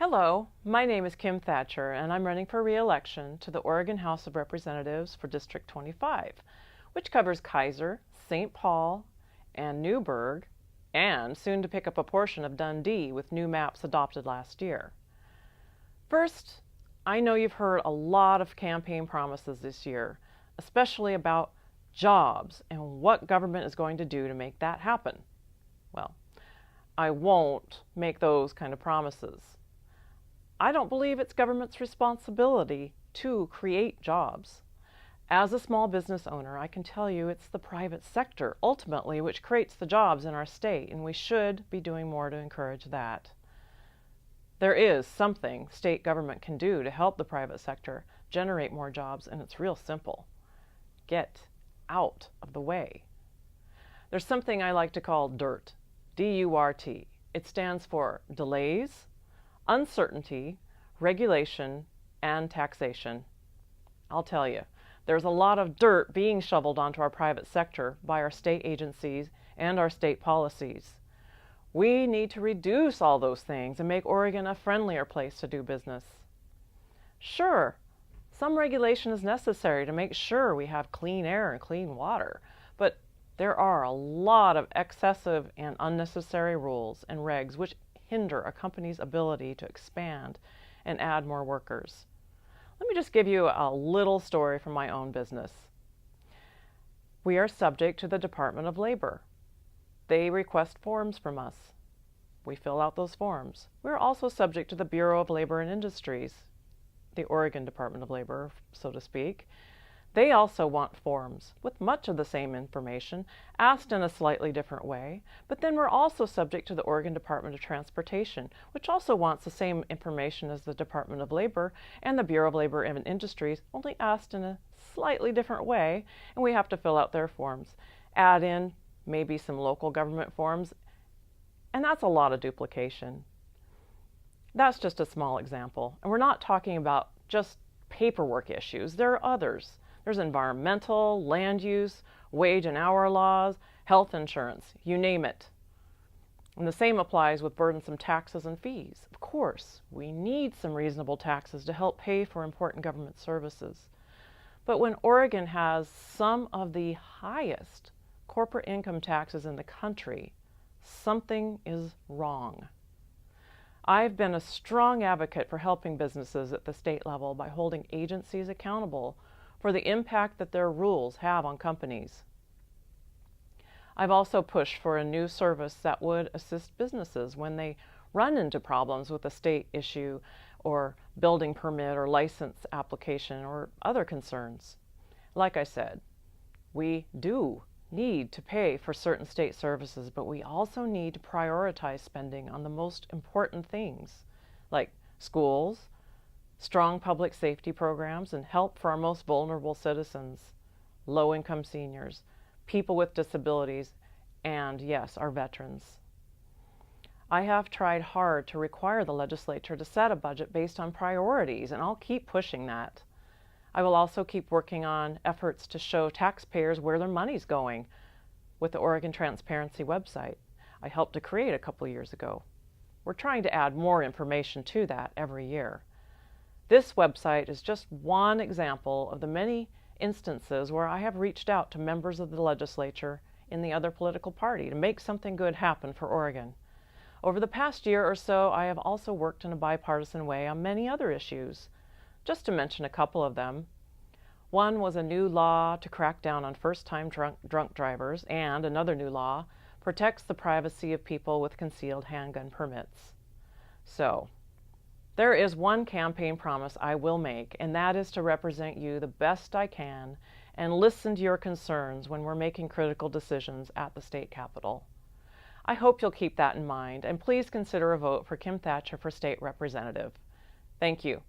Hello, my name is Kim Thatcher, and I'm running for re-election to the Oregon House of Representatives for District 25, which covers Kaiser, St. Paul, and Newburgh, and soon to pick up a portion of Dundee with new maps adopted last year. First, I know you've heard a lot of campaign promises this year, especially about jobs and what government is going to do to make that happen. Well, I won't make those kind of promises. I don't believe it's government's responsibility to create jobs. As a small business owner, I can tell you it's the private sector, ultimately, which creates the jobs in our state, and we should be doing more to encourage that. There is something state government can do to help the private sector generate more jobs, and it's real simple. Get out of the way. There's something I like to call DIRT, D-U-R-T. It stands for delays, uncertainty, regulation, and taxation. I'll tell you, there's a lot of dirt being shoveled onto our private sector by our state agencies and our state policies. We need to reduce all those things and make Oregon a friendlier place to do business. Sure, some regulation is necessary to make sure we have clean air and clean water, but there are a lot of excessive and unnecessary rules and regs which hinder a company's ability to expand and add more workers. Let me just give you a little story from my own business. We are subject to the Department of Labor. They request forms from us. We fill out those forms. We're also subject to the Bureau of Labor and Industries, the Oregon Department of Labor, so to speak. They also want forms with much of the same information, asked in a slightly different way, but then we're also subject to the Oregon Department of Transportation, which also wants the same information as the Department of Labor and the Bureau of Labor and Industries, only asked in a slightly different way, and we have to fill out their forms. Add in maybe some local government forms, and that's a lot of duplication. That's just a small example, and we're not talking about just paperwork issues. There are others. There's environmental, land use, wage and hour laws, health insurance, you name it. And the same applies with burdensome taxes and fees. Of course, we need some reasonable taxes to help pay for important government services. But when Oregon has some of the highest corporate income taxes in the country, something is wrong. I've been a strong advocate for helping businesses at the state level by holding agencies accountable for the impact that their rules have on companies. I've also pushed for a new service that would assist businesses when they run into problems with a state issue or building permit or license application or other concerns. Like I said, we do need to pay for certain state services, but we also need to prioritize spending on the most important things, like schools, strong public safety programs, and help for our most vulnerable citizens, low-income seniors, people with disabilities, and yes, our veterans. I have tried hard to require the legislature to set a budget based on priorities, and I'll keep pushing that. I will also keep working on efforts to show taxpayers where their money's going with the Oregon Transparency website I helped to create a couple years ago. We're trying to add more information to that every year. This website is just one example of the many instances where I have reached out to members of the legislature in the other political party to make something good happen for Oregon. Over the past year or so, I have also worked in a bipartisan way on many other issues. Just to mention a couple of them, one was a new law to crack down on first-time drunk drivers, and another new law protects the privacy of people with concealed handgun permits. So, there is one campaign promise I will make, and that is to represent you the best I can and listen to your concerns when we're making critical decisions at the state capitol. I hope you'll keep that in mind, and please consider a vote for Kim Thatcher for state representative. Thank you.